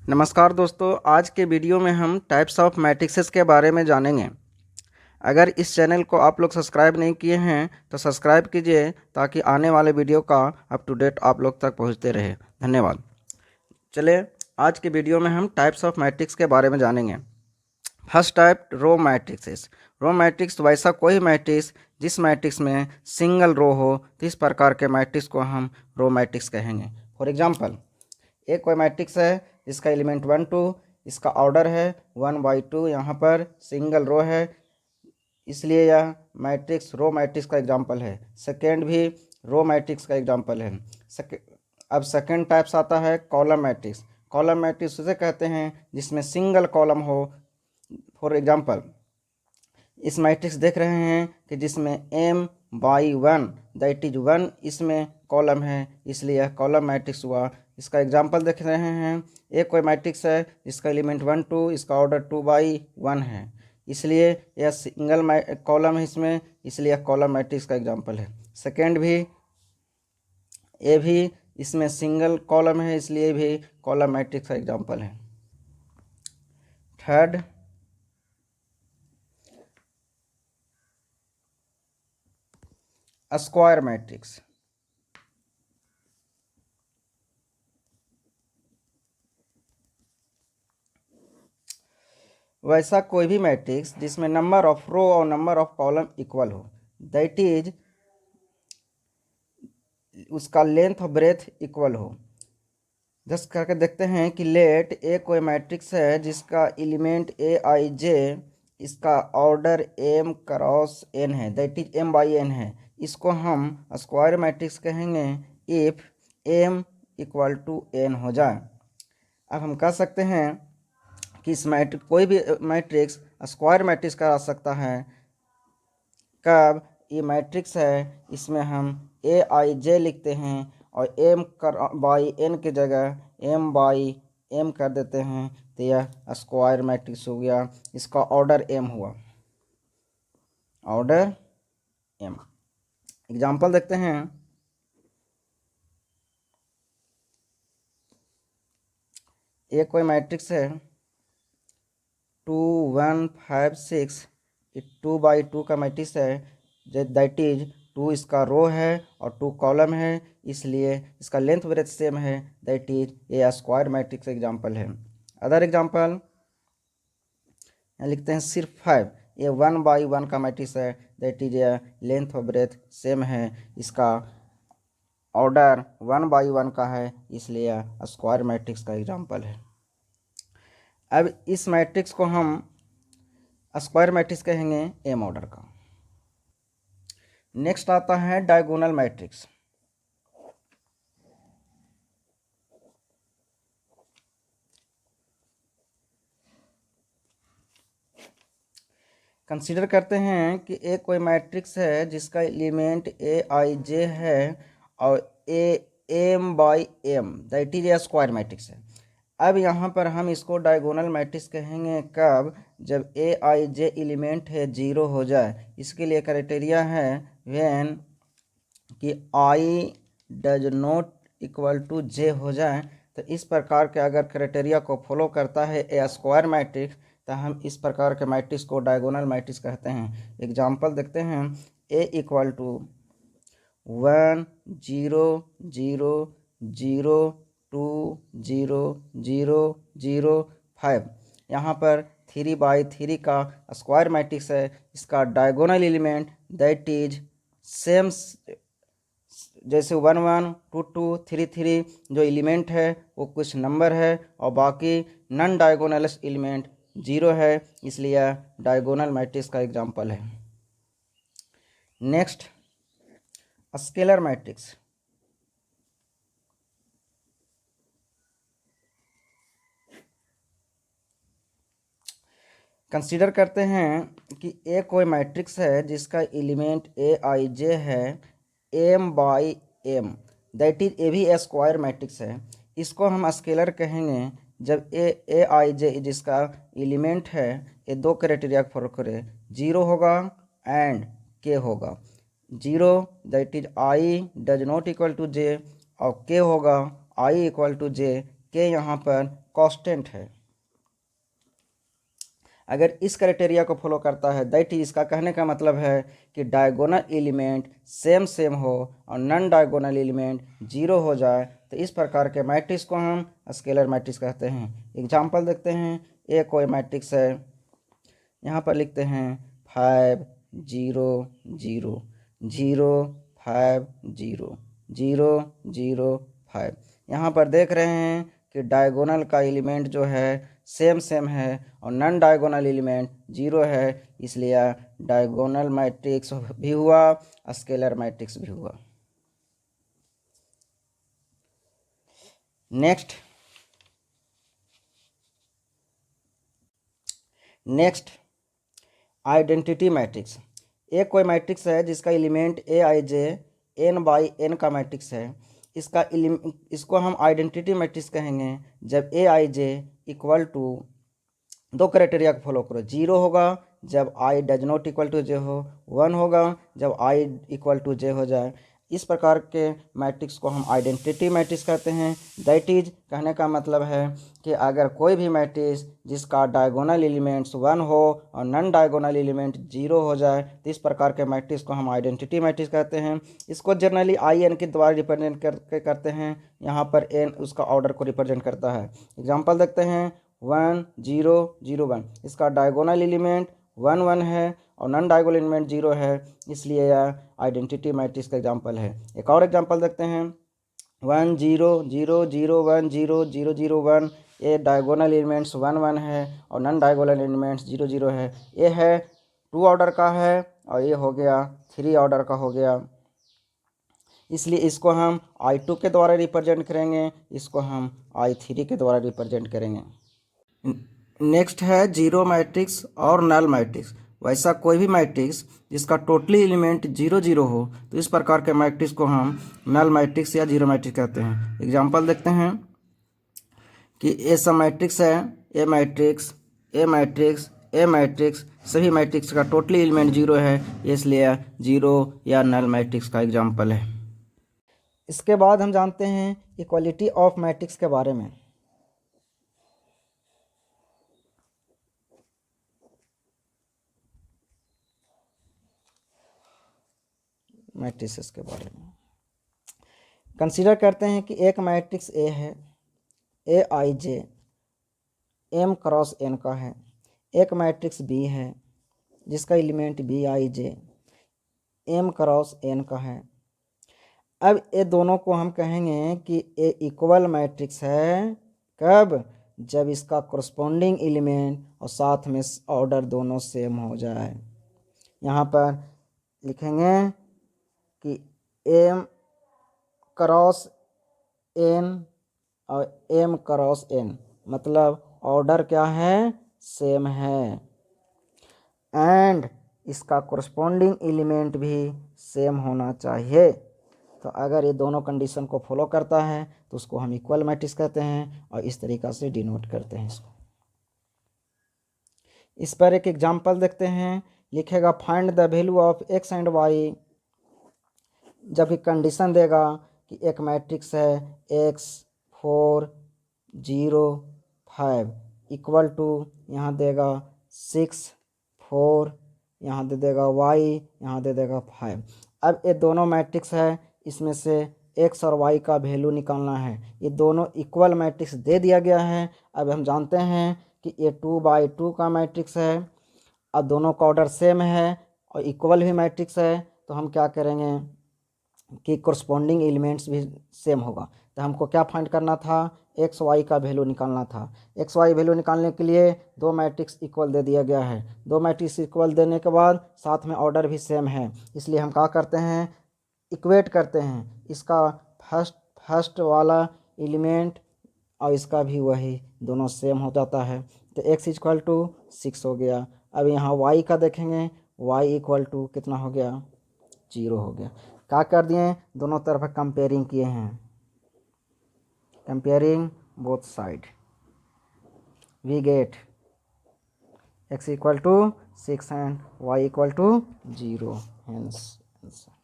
नमस्कार दोस्तों, आज के वीडियो में हम टाइप्स ऑफ मैट्रिसेस के बारे में जानेंगे। अगर इस चैनल को आप लोग सब्सक्राइब नहीं किए हैं तो सब्सक्राइब कीजिए ताकि आने वाले वीडियो का अप टू डेट आप लोग तक पहुंचते रहे। धन्यवाद। चलिए, आज के वीडियो में हम टाइप्स ऑफ मैट्रिक्स के बारे में जानेंगे। फर्स्ट टाइप, रो मैट्रिक्सेस। रो मैट्रिक्स वैसा कोई मैट्रिक्स जिस मैट्रिक्स में सिंगल रो हो, तो इस प्रकार के मैट्रिक्स को हम रो मैट्रिक्स कहेंगे। फॉर एग्जाम्पल, एक कोई मैट्रिक्स है जिसका एलिमेंट 1 2, इसका ऑर्डर है 1/2, यहाँ पर सिंगल रो है, इसलिए यह मैट्रिक्स रो मैट्रिक्स का एग्जाम्पल है। सेकेंड भी रो मैट्रिक्स का एग्जाम्पल है। अब सेकेंड टाइप्स आता है कॉलम मैट्रिक्स। कॉलम मैट्रिक्स उसे कहते हैं जिसमें सिंगल कॉलम हो। फॉर एग्जाम्पल, इस मैट्रिक्स देख रहे हैं कि जिसमें m/1 दैट इज 1 इसमें कॉलम है, इसलिए यह कॉलम मैट्रिक्स हुआ। इसका एग्जांपल देख रहे हैं, एक कोई मैट्रिक्स है जिसका एलिमेंट 1 2, इसका ऑर्डर 2/1 है, इसलिए यह सिंगल कॉलम है इसमें, इसलिए यह कॉलम मैट्रिक्स का एग्जांपल है। सेकेंड भी, ये भी इसमें सिंगल कॉलम है, इसलिए भी कॉलम मैट्रिक्स का एग्जांपल है। Third, square matrix. वैसा कोई भी मैट्रिक्स जिसमें नंबर ऑफ रो और नंबर ऑफ कॉलम इक्वल हो, दैट इज उसका लेंथ और ब्रेथ इक्वल हो। जस्ट करके देखते हैं कि लेट ए कोई मैट्रिक्स है जिसका एलिमेंट Aij, इसका ऑर्डर m×n है, दैट इज m/n है। इसको हम स्क्वायर मैट्रिक्स कहेंगे इफ m = n हो जाए। अब हम कह सकते हैं कि इस मैट्रिक्स कोई भी मैट्रिक्स स्क्वायर मैट्रिक्स करा सकता है। कब? ये मैट्रिक्स है, इसमें हम Aij लिखते हैं और m/n की जगह m/m कर देते हैं, तो यह स्क्वायर मैट्रिक्स हो गया। इसका ऑर्डर m हुआ, ऑर्डर m। एग्जाम्पल देखते हैं, एक कोई मैट्रिक्स है 2 1 5 6, 2/2 का मैट्रिक्स है, दैट इज 2 इसका रो है और 2 कॉलम है, इसलिए इसका लेंथ ब्रेथ सेम है, दैट इज ये स्क्वायर मैट्रिक्स एग्जाम्पल है। अदर एग्जाम्पल यहाँ लिखते हैं सिर्फ 5, ये 1/1 का मैट्रिक्स है, दैट इज ये लेंथ और ब्रेथ सेम है, इसका ऑर्डर 1/1 का है, इसलिए स्क्वायर मैट्रिक्स का एग्जाम्पल है। अब इस मैट्रिक्स को हम स्क्वायर मैट्रिक्स कहेंगे एम ऑर्डर का। नेक्स्ट आता है डायगोनल मैट्रिक्स। कंसीडर करते हैं कि एक कोई मैट्रिक्स है जिसका एलिमेंट Aij है और m/m that is a square matrix है। अब यहाँ पर हम इसको डायगोनल मैट्रिक्स कहेंगे कब? जब Aij एलिमेंट है 0 हो जाए। इसके लिए क्राइटेरिया है व्हेन कि i does not equal to j हो जाए। तो इस प्रकार के अगर क्राइटेरिया को फॉलो करता है ए स्क्वायर मैट्रिक्स, तो हम इस प्रकार के मैट्रिक्स को डायगोनल मैट्रिक्स कहते हैं। एग्जाम्पल देखते हैं, a = 1 0 0 0 2 0 0 0 5। यहाँ पर 3/3 का स्क्वायर मैट्रिक्स है, इसका diagonal element that is same, जैसे 1 1 2 2 3 3 जो एलिमेंट है वो कुछ नंबर है और बाकी नॉन डायगोनल एलिमेंट 0 है, इसलिए डायगोनल मैट्रिक्स का एग्जाम्पल है। Next, scalar matrix. कंसीडर करते हैं कि एक कोई मैट्रिक्स है जिसका एलिमेंट Aij है m/m दैट इज ए भी ए स्क्वायर मैट्रिक्स है। इसको हम स्केलर कहेंगे जब Aij जिसका एलिमेंट है, ये दो क्राइटेरिया फॉलो करे, 0 होगा एंड k होगा। 0 that is i does not equal to j और k होगा i = j, के यहाँ पर कांस्टेंट है। अगर इस क्राइटेरिया को फॉलो करता है, दैट इज, इसका कहने का मतलब है कि डायगोनल एलिमेंट सेम सेम हो और नॉन डायगोनल एलिमेंट जीरो हो जाए, तो इस प्रकार के मैट्रिक्स को हम स्केलर मैट्रिक्स कहते हैं। एग्जांपल देखते हैं। एक कोई मैट्रिक्स है, यहाँ पर लिखते हैं 5 0 0 0 5 0 0 0 5। यहाँ पर देख रहे हैं कि डायगोनल का एलिमेंट जो है सेम सेम है और नॉन डायगोनल एलिमेंट जीरो है, इसलिए डायगोनल मैट्रिक्स भी हुआ, स्केलर मैट्रिक्स भी हुआ। Next identity matrix. एक कोई मैट्रिक्स है जिसका element A I J N by N का मैट्रिक्स है। इसको हम आइडेंटिटी मैट्रिक्स कहेंगे जब A I J equal to, दो क्राइटेरिया को फॉलो करो, जीरो होगा जब I does not equal to J हो, वन होगा जब आई इक्वल टू जे हो जाए। इस प्रकार के मैट्रिक्स को हम आइडेंटिटी मैट्रिक्स कहते हैं। दैट इज, कहने का मतलब है कि अगर कोई भी मैट्रिक्स जिसका डायगोनल एलिमेंट्स वन हो और नॉन डायगोनल एलिमेंट जीरो हो जाए, तो इस प्रकार के मैट्रिक्स को हम आइडेंटिटी मैट्रिक्स कहते हैं। इसको जनरली आई एन के द्वारा रिप्रेजेंट करते हैं। यहाँ पर एन उसका ऑर्डर को रिप्रेजेंट करता है। एग्जाम्पल देखते हैं। 1 0 0 1, इसका डायगोनल एलिमेंट 1 1 है और नॉन डायगोनल एलिमेंट 0 है, इसलिए यह आइडेंटिटी मैट्रिक्स का एग्जांपल है। एक और एग्जांपल देखते हैं। 1 0 0 0 1 0 0 0 1, ये डायगोनल एलिमेंट्स 1 1 है और नॉन डायगोनल एलिमेंट्स 0 0 है। ये है 2 ऑर्डर का है और ये हो गया 3 ऑर्डर का हो गया, इसलिए इसको हम I2 के द्वारा रिप्रेजेंट करेंगे, इसको हम I3 के द्वारा रिप्रेजेंट करेंगे। नेक्स्ट है जीरो मैट्रिक्स और नल मैट्रिक्स। वैसा कोई भी मैट्रिक्स जिसका टोटली एलिमेंट 0 0 हो, तो इस प्रकार के मैट्रिक्स को हम नल मैट्रिक्स या जीरो मैट्रिक्स कहते हैं। एग्जांपल देखते हैं कि ये सब मैट्रिक्स है, A matrix A matrix A matrix, सभी मैट्रिक्स का टोटली एलिमेंट 0 है, इसलिए जीरो या नल मैट्रिक्स का एग्जाम्पल है। इसके बाद हम जानते हैं इक्वालिटी ऑफ मैट्रिक्स के बारे में। मैट्रिसेस के बारे में कंसीडर करते हैं कि एक मैट्रिक्स ए है, a I j m cross n का है। एक मैट्रिक्स बी है जिसका element b i j m cross n का है। अब ये दोनों को हम कहेंगे कि ए इक्वल मैट्रिक्स है, कब? जब इसका कोरस्पोंडिंग एलिमेंट और साथ में ऑर्डर दोनों सेम हो जाए। यहाँ पर लिखेंगे कि एम क्रॉस एन और एम क्रॉस एन, मतलब ऑर्डर क्या है? सेम है, एंड इसका कोरस्पोंडिंग एलिमेंट भी सेम होना चाहिए। तो अगर ये दोनों कंडीशन को फॉलो करता है तो उसको हम इक्वल मैट्रिक्स कहते हैं और इस तरीक़ा से डिनोट करते हैं इसको। इस पर एक एग्जांपल देखते हैं। लिखेगा find the value of x and y. जब एक कंडीशन देगा कि एक मैट्रिक्स है x 4 0 5 इक्वल टू, यहाँ देगा 6 4, यहाँ दे देगा y, यहाँ दे देगा 5। अब ये दोनों मैट्रिक्स है, इसमें से x और y का वैल्यू निकालना है। ये दोनों इक्वल मैट्रिक्स दे दिया गया है। अब हम जानते हैं कि ये 2/2 का मैट्रिक्स है, अब दोनों का ऑर्डर सेम है और इक्वल भी मैट्रिक्स है, तो हम क्या करेंगे कि कोरस्पोंडिंग एलिमेंट्स भी सेम होगा। तो हमको क्या फाइंड करना था? एक्स वाई का वैल्यू निकालना था। एक्स वाई वैल्यू निकालने के लिए दो मैट्रिक्स इक्वल दे दिया गया है। दो मैट्रिक्स इक्वल देने के बाद साथ में ऑर्डर भी सेम है, इसलिए हम क्या करते हैं? इक्वेट करते हैं इसका फर्स्ट वाला एलिमेंट और इसका भी वही, दोनों सेम हो जाता है। तो x इक्वल टू 6 हो गया। अब यहाँ y का देखेंगे, y इक्वल टू कितना हो गया? 0 हो गया। क्या कर दिए? दोनों तरफ कंपेयरिंग किए हैं, comparing both side, we get x equal to 6 and y equal to 0, hence answer.